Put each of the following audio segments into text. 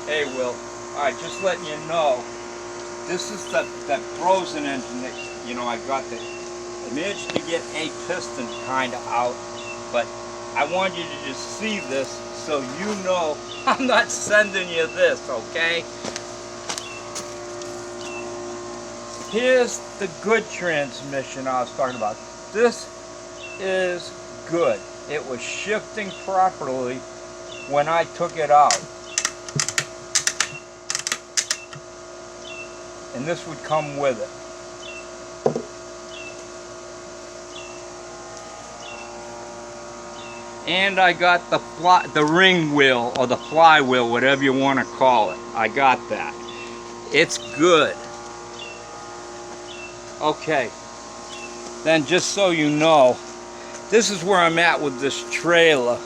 Hey, Will. All right, just letting you know, this is that frozen engine that, I got that. I managed to get a piston kind of out, but I want you to just see this so you know I'm not sending you this, okay? Here's the good transmission I was talking about. This is good. It was shifting properly when I took it out. And this would come with it. And I got the ring wheel or the flywheel, whatever you want to call it. I got that. It's good. Okay. Then just so you know, this is where I'm at with this trailer.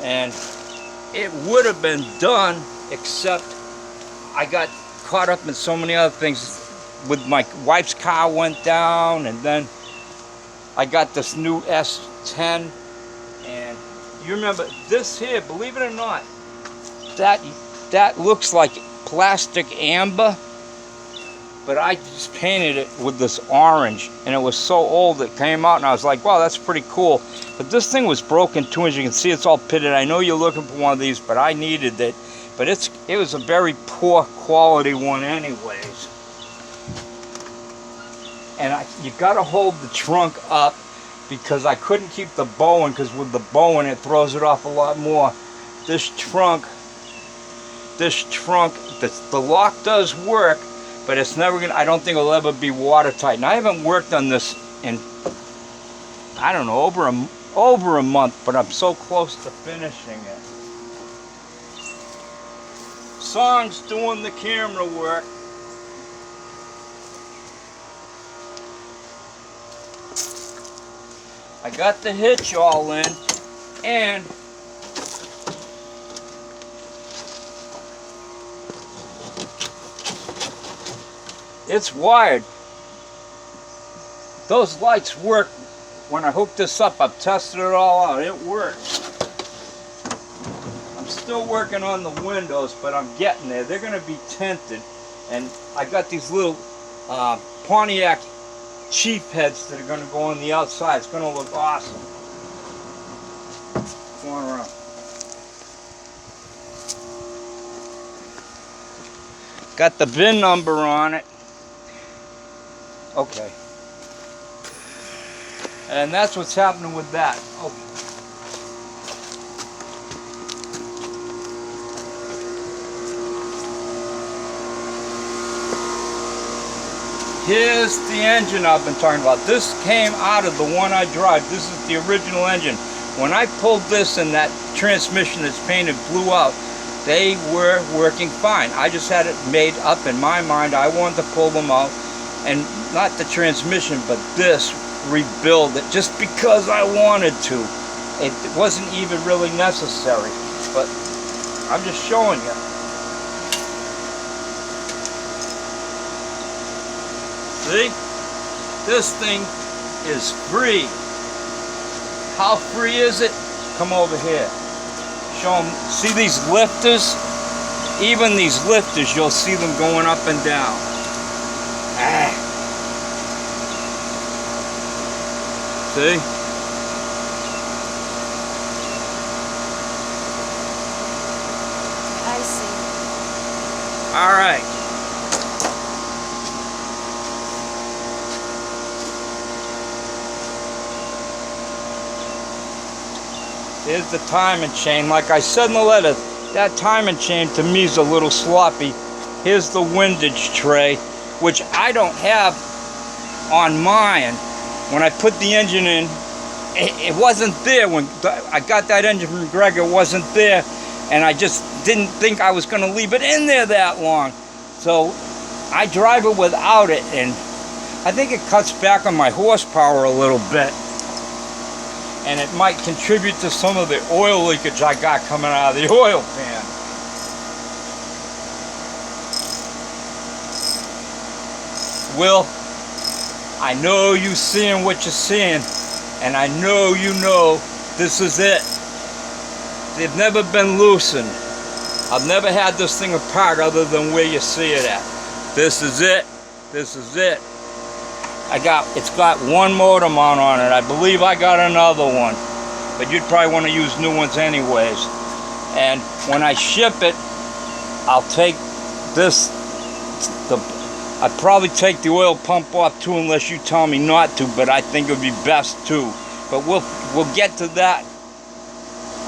And it would have been done, except I got caught up in so many other things. With my wife's car went down, and then I got this new S10. And you remember this here, believe it or not, that looks like plastic amber, but I just painted it with this orange, and it was so old it came out, and I was like, wow, that's pretty cool. But this thing was broken too, as you can see. It's all pitted. I know you're looking for one of these, but I needed it. But it was a very poor quality one anyways. And you gotta hold the trunk up, because I couldn't keep the bowing, because with the bowing it throws it off a lot more. This trunk, the lock does work, but it's never gonna, I don't think it'll ever be watertight. And I haven't worked on this in, I don't know, over a month, but I'm so close to finishing it. Song's doing the camera work. I got the hitch all in, and it's wired. Those lights work. When I hook this up, I've tested it all out. It works. I'm still working on the windows, but I'm getting there. They're going to be tinted, and I got these little Pontiac Chief heads that are going to go on the outside. It's going to look awesome. Going around. Got the VIN number on it. Okay. And that's what's happening with that. Okay. Here's the engine I've been talking about. This came out of the one I drive. This is the original engine. When I pulled this and that transmission that's painted blew out, they were working fine. I just had it made up in my mind. I wanted to pull them out, and not the transmission, but this, rebuild it just because I wanted to. It wasn't even really necessary, but I'm just showing you. See? This thing is free. How free is it? Come over here. Show them. See these lifters? Even these lifters, you'll see them going up and down. See? I see. All right. Here's the timing chain. Like I said in the letter, that timing chain to me is a little sloppy. Here's the windage tray, which I don't have on mine. When I put the engine in, it wasn't there. When I got that engine from Greg, it wasn't there. And I just didn't think I was going to leave it in there that long. So I drive it without it, and I think it cuts back on my horsepower a little bit. And it might contribute to some of the oil leakage I got coming out of the oil pan. Will, I know you seeing what you're seeing, and I know you know this is it. They've never been loosened. I've never had this thing apart other than where you see it at. This is it. This is it. It's got one motor mount on it. I believe I got another one, but you'd probably want to use new ones anyways. And when I ship it, I'll take this. I'd probably take the oil pump off too, unless you tell me not to. But I think it would be best too. But we'll get to that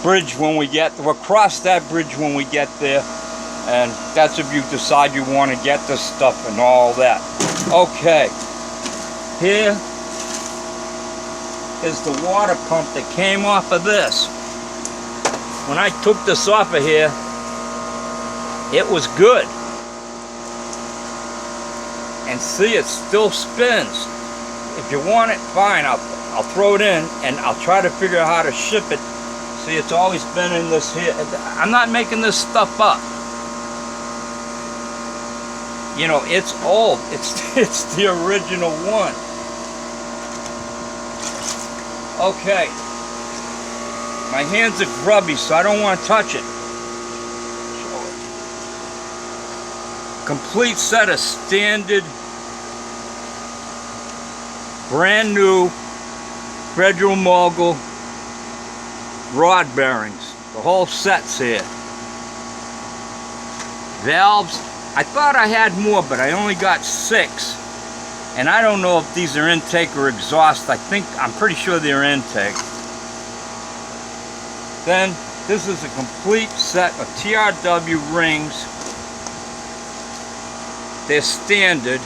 bridge when we'll cross that bridge when we get there. And that's if you decide you want to get this stuff and all that. Okay. Here is the water pump that came off of this. When I took this off of here, it was good. And see, it still spins. If you want it, fine, I'll throw it in and I'll try to figure out how to ship it. See, it's always been in this here. I'm not making this stuff up. You know, it's old. It's the original one. Okay. My hands are grubby, so I don't want to touch it. Complete set of standard, brand new Hydromatic rod bearings. The whole set's here. Valves. I thought I had more, but I only got 6. And I don't know if these are intake or exhaust. I'm pretty sure they're intake. Then this is a complete set of TRW rings. They're standard.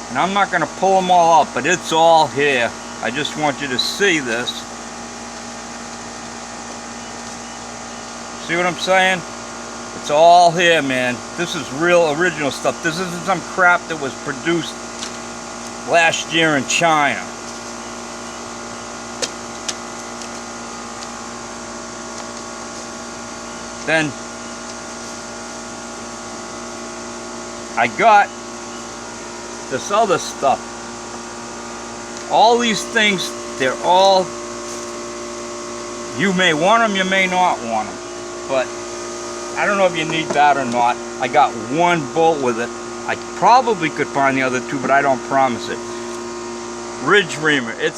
And I'm not going to pull them all up, but it's all here. I just want you to see this. See what I'm saying? It's all here, man. This is real original stuff. This isn't some crap that was produced last year in China. Then I got this other stuff. All these things, they're all, you may want them, you may not want them. But I don't know if you need that or not. I got one bolt with it. I probably could find the other 2, but I don't promise it. Ridge reamer. It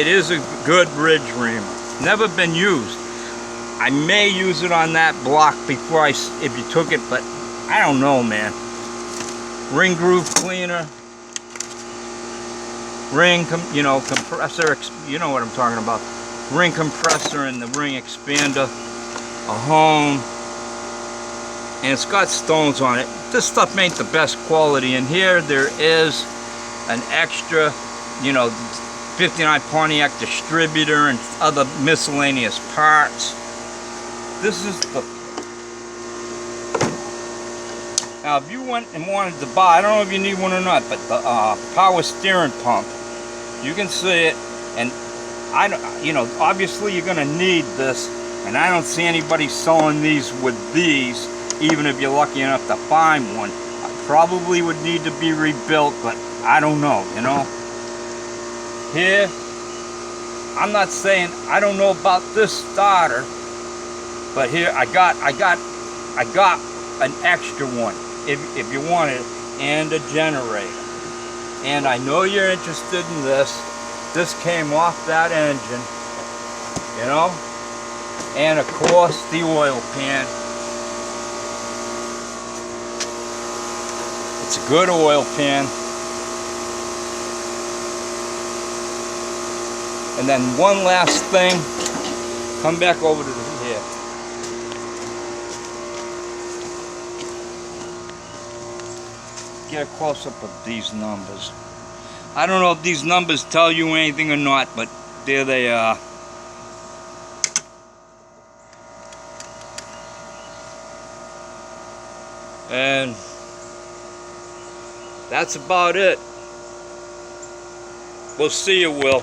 is a good ridge reamer. Never been used. I may use it on that block before if you took it, but I don't know, man. Ring groove cleaner. Ring, compressor. You know what I'm talking about. Ring compressor and the ring expander. A hone, and it's got stones on it. This stuff ain't the best quality. In here there is an extra, 59 Pontiac distributor and other miscellaneous parts. This is the, now if you went and wanted to buy, I don't know if you need one or not, but the power steering pump, you can see it, and obviously you're gonna need this. And I don't see anybody selling these with these, even if you're lucky enough to find one. I probably would need to be rebuilt, but I don't know, Here, I'm not saying I don't know about this starter, but here I got an extra one if you want it, and a generator. And I know you're interested in this. This came off that engine, And of course the oil pan. It's a good oil pan. And then one last thing, come back over to here. Get a close-up of these numbers. I don't know if these numbers tell you anything or not, but there they are. And that's about it. We'll see you, Will.